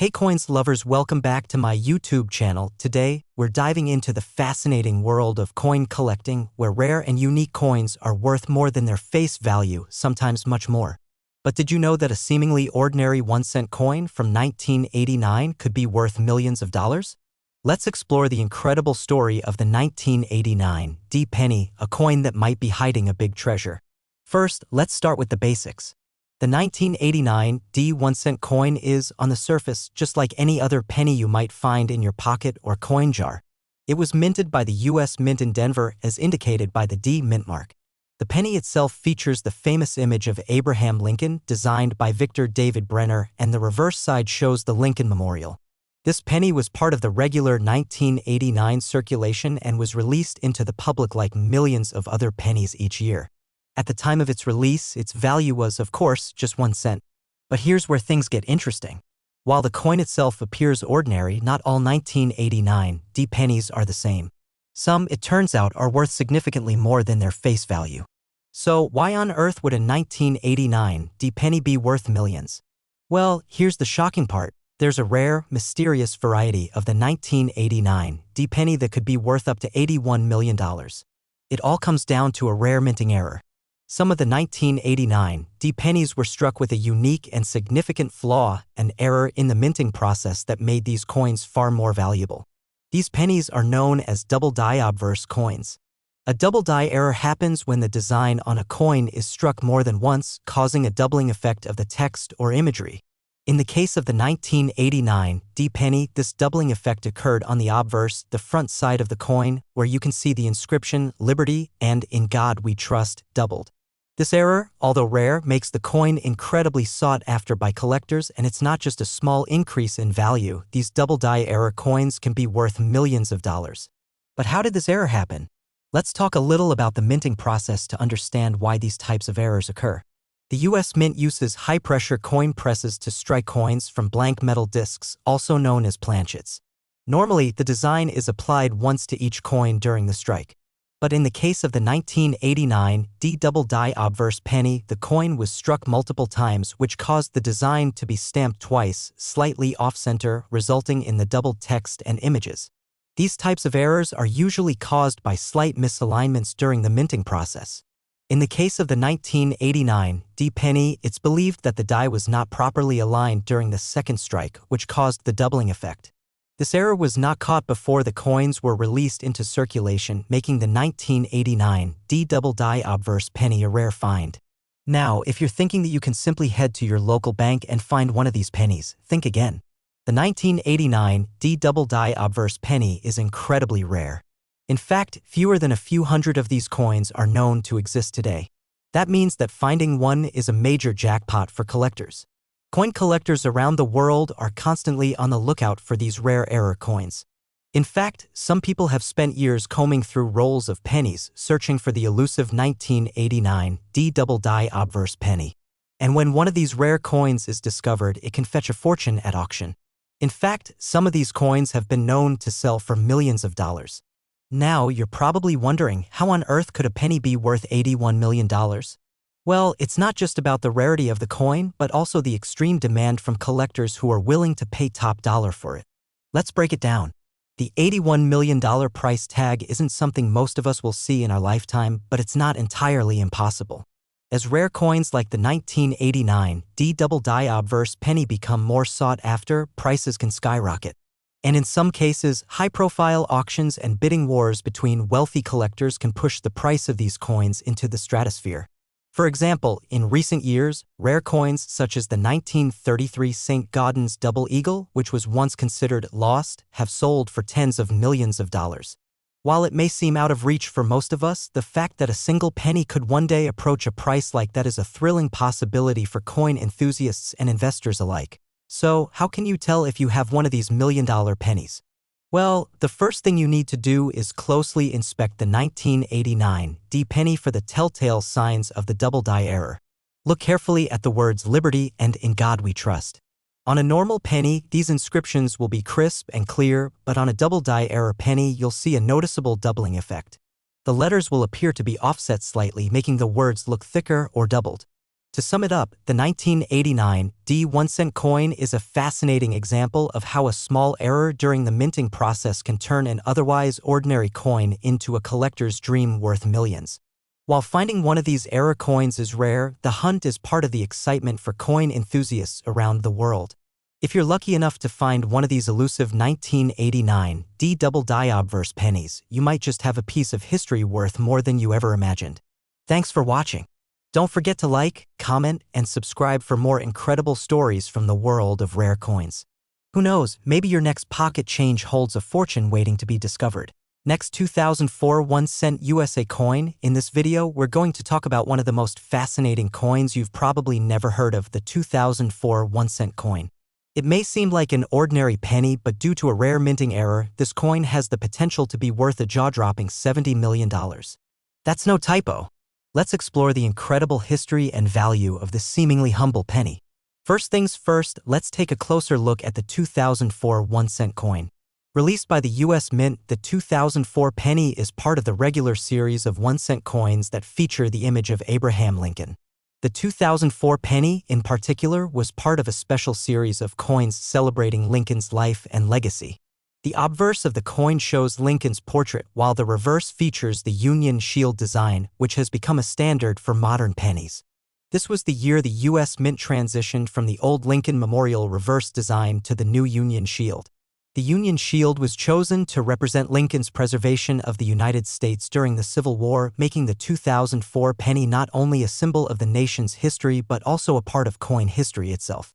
Hey coins lovers, welcome back to my YouTube channel. Today, we're diving into the fascinating world of coin collecting, where rare and unique coins are worth more than their face value, sometimes much more. But did you know that a seemingly ordinary 1-cent coin from 1989 could be worth millions of dollars? Let's explore the incredible story of the 1989 D penny, a coin that might be hiding a big treasure. First, let's start with the basics. The 1989 D 1-cent coin is, on the surface, just like any other penny you might find in your pocket or coin jar. It was minted by the U.S. Mint in Denver as indicated by the D mint mark. The penny itself features the famous image of Abraham Lincoln, designed by Victor David Brenner, and the reverse side shows the Lincoln Memorial. This penny was part of the regular 1989 circulation and was released into the public like millions of other pennies each year. At the time of its release, its value was, of course, just 1 cent. But here's where things get interesting. While the coin itself appears ordinary, not all 1989 D pennies are the same. Some, it turns out, are worth significantly more than their face value. So why on earth would a 1989 D penny be worth millions? Well, here's the shocking part. There's a rare, mysterious variety of the 1989 D penny that could be worth up to $81 million. It all comes down to a rare minting error. Some of the 1989 D pennies were struck with a unique and significant flaw, an error in the minting process that made these coins far more valuable. These pennies are known as double die obverse coins. A double die error happens when the design on a coin is struck more than once, causing a doubling effect of the text or imagery. In the case of the 1989 D penny, this doubling effect occurred on the obverse, the front side of the coin, where you can see the inscription "Liberty" and "In God We Trust" doubled. This error, although rare, makes the coin incredibly sought after by collectors, and it's not just a small increase in value. These double die error coins can be worth millions of dollars. But how did this error happen? Let's talk a little about the minting process to understand why these types of errors occur. The U.S. Mint uses high-pressure coin presses to strike coins from blank metal discs, also known as planchets. Normally, the design is applied once to each coin during the strike. But in the case of the 1989 D double die obverse penny, the coin was struck multiple times, which caused the design to be stamped twice, slightly off-center, resulting in the doubled text and images. These types of errors are usually caused by slight misalignments during the minting process. In the case of the 1989 D penny, it's believed that the die was not properly aligned during the second strike, which caused the doubling effect. This error was not caught before the coins were released into circulation, making the 1989 D double die obverse penny a rare find. Now, if you're thinking that you can simply head to your local bank and find one of these pennies, think again. The 1989 D double die obverse penny is incredibly rare. In fact, fewer than a few hundred of these coins are known to exist today. That means that finding one is a major jackpot for collectors. Coin collectors around the world are constantly on the lookout for these rare error coins. In fact, some people have spent years combing through rolls of pennies, searching for the elusive 1989 D double die obverse penny. And when one of these rare coins is discovered, it can fetch a fortune at auction. In fact, some of these coins have been known to sell for millions of dollars. Now, you're probably wondering, how on earth could a penny be worth $81 million? Well, it's not just about the rarity of the coin, but also the extreme demand from collectors who are willing to pay top dollar for it. Let's break it down. The $81 million price tag isn't something most of us will see in our lifetime, but it's not entirely impossible. As rare coins like the 1989 D double die obverse penny become more sought after, prices can skyrocket. And in some cases, high-profile auctions and bidding wars between wealthy collectors can push the price of these coins into the stratosphere. For example, in recent years, rare coins such as the 1933 St. Gaudens Double Eagle, which was once considered lost, have sold for tens of millions of dollars. While it may seem out of reach for most of us, the fact that a single penny could one day approach a price like that is a thrilling possibility for coin enthusiasts and investors alike. So, how can you tell if you have one of these million-dollar pennies? Well, the first thing you need to do is closely inspect the 1989 D penny for the telltale signs of the double die error. Look carefully at the words "Liberty" and "In God We Trust." On a normal penny, these inscriptions will be crisp and clear, but on a double die error penny, you'll see a noticeable doubling effect. The letters will appear to be offset slightly, making the words look thicker or doubled. To sum it up, the 1989 D 1-cent coin is a fascinating example of how a small error during the minting process can turn an otherwise ordinary coin into a collector's dream worth millions. While finding one of these error coins is rare, the hunt is part of the excitement for coin enthusiasts around the world. If you're lucky enough to find one of these elusive 1989 D double die obverse pennies, you might just have a piece of history worth more than you ever imagined. Thanks for watching. Don't forget to like, comment, and subscribe for more incredible stories from the world of rare coins. Who knows, maybe your next pocket change holds a fortune waiting to be discovered. Next 2004 1-cent USA coin. In this video, we're going to talk about one of the most fascinating coins you've probably never heard of, the 2004 1-cent coin. It may seem like an ordinary penny, but due to a rare minting error, this coin has the potential to be worth a jaw-dropping $70 million. That's no typo. Let's explore the incredible history and value of this seemingly humble penny. First things first, let's take a closer look at the 2004 1-cent coin. Released by the U.S. Mint, the 2004 penny is part of the regular series of 1-cent coins that feature the image of Abraham Lincoln. The 2004 penny, in particular, was part of a special series of coins celebrating Lincoln's life and legacy. The obverse of the coin shows Lincoln's portrait, while the reverse features the Union Shield design, which has become a standard for modern pennies. This was the year the U.S. Mint transitioned from the old Lincoln Memorial reverse design to the new Union Shield. The Union Shield was chosen to represent Lincoln's preservation of the United States during the Civil War, making the 2004 penny not only a symbol of the nation's history but also a part of coin history itself.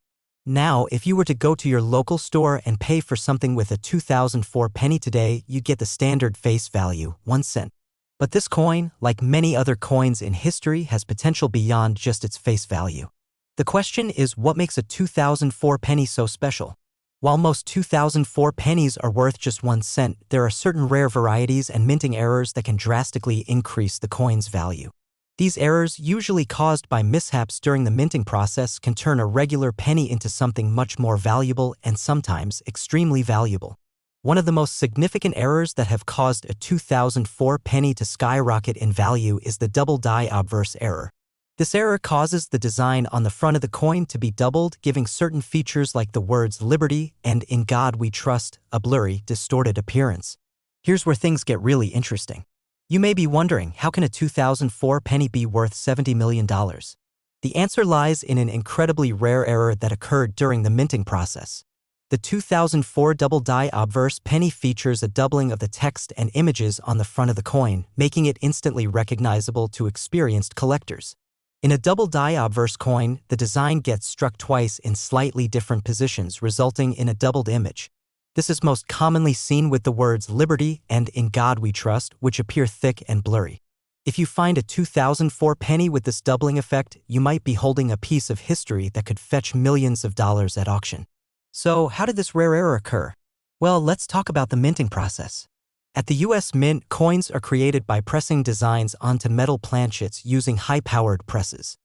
Now, if you were to go to your local store and pay for something with a 2004 penny today, you'd get the standard face value, 1 cent. But this coin, like many other coins in history, has potential beyond just its face value. The question is, what makes a 2004 penny so special? While most 2004 pennies are worth just 1 cent, there are certain rare varieties and minting errors that can drastically increase the coin's value. These errors, usually caused by mishaps during the minting process, can turn a regular penny into something much more valuable and sometimes extremely valuable. One of the most significant errors that have caused a 2004 penny to skyrocket in value is the double die obverse error. This error causes the design on the front of the coin to be doubled, giving certain features like the words "Liberty" and "In God We Trust" a blurry, distorted appearance. Here's where things get really interesting. You may be wondering, how can a 2004 penny be worth $70 million? The answer lies in an incredibly rare error that occurred during the minting process. The 2004 double die obverse penny features a doubling of the text and images on the front of the coin, making it instantly recognizable to experienced collectors. In a double die obverse coin, the design gets struck twice in slightly different positions, resulting in a doubled image. This is most commonly seen with the words "Liberty" and "In God We Trust," which appear thick and blurry. If you find a 2004 penny with this doubling effect, you might be holding a piece of history that could fetch millions of dollars at auction. So, how did this rare error occur? Well, let's talk about the minting process. At the U.S. Mint, coins are created by pressing designs onto metal planchets using high-powered presses.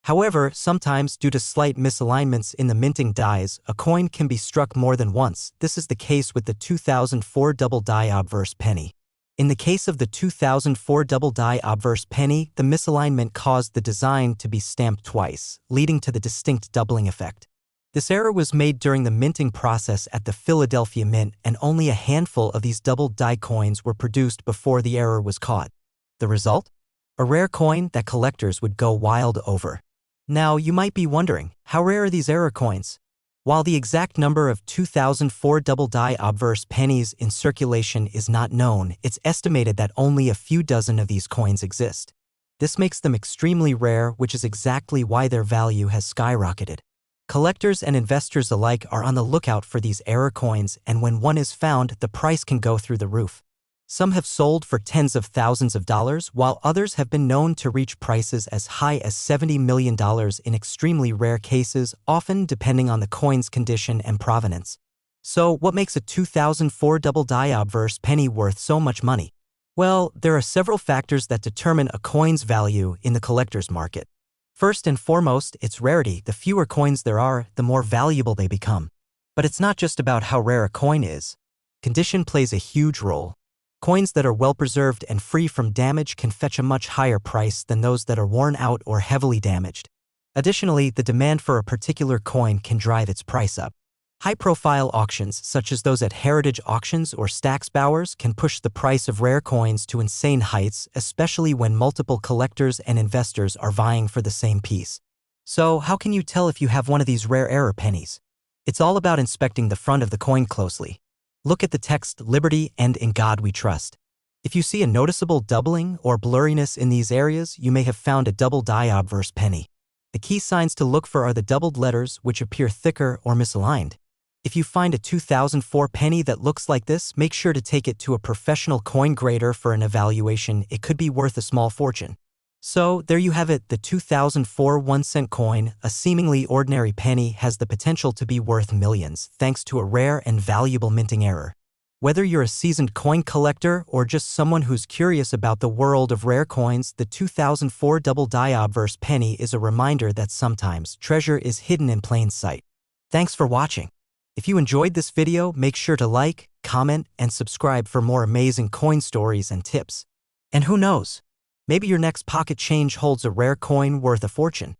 However, sometimes, due to slight misalignments in the minting dies, a coin can be struck more than once. This is the case with the 2004 double die obverse penny. In the case of the 2004 double die obverse penny, the misalignment caused the design to be stamped twice, leading to the distinct doubling effect. This error was made during the minting process at the Philadelphia Mint, and only a handful of these double die coins were produced before the error was caught. The result? A rare coin that collectors would go wild over. Now, you might be wondering, how rare are these error coins? While the exact number of 2004 double die obverse pennies in circulation is not known, it's estimated that only a few dozen of these coins exist. This makes them extremely rare, which is exactly why their value has skyrocketed. Collectors and investors alike are on the lookout for these error coins, and when one is found, the price can go through the roof. Some have sold for tens of thousands of dollars, while others have been known to reach prices as high as $70 million in extremely rare cases, often depending on the coin's condition and provenance. So, what makes a 2004 double die obverse penny worth so much money? Well, there are several factors that determine a coin's value in the collector's market. First and foremost, its rarity. The fewer coins there are, the more valuable they become. But it's not just about how rare a coin is. Condition plays a huge role. Coins that are well-preserved and free from damage can fetch a much higher price than those that are worn out or heavily damaged. Additionally, the demand for a particular coin can drive its price up. High-profile auctions, such as those at heritage auctions or Stax Bowers, can push the price of rare coins to insane heights, especially when multiple collectors and investors are vying for the same piece. So, how can you tell if you have one of these rare error pennies? It's all about inspecting the front of the coin closely. Look at the text "Liberty" and "In God We Trust." If you see a noticeable doubling or blurriness in these areas, you may have found a double die obverse penny. The key signs to look for are the doubled letters, which appear thicker or misaligned. If you find a 2004 penny that looks like this, make sure to take it to a professional coin grader for an evaluation. It could be worth a small fortune. So, there you have it, the 2004 1-cent coin, a seemingly ordinary penny, has the potential to be worth millions, thanks to a rare and valuable minting error. Whether you're a seasoned coin collector or just someone who's curious about the world of rare coins, the 2004 double die obverse penny is a reminder that sometimes treasure is hidden in plain sight. Thanks for watching. If you enjoyed this video, make sure to like, comment, and subscribe for more amazing coin stories and tips. And who knows? Maybe your next pocket change holds a rare coin worth a fortune.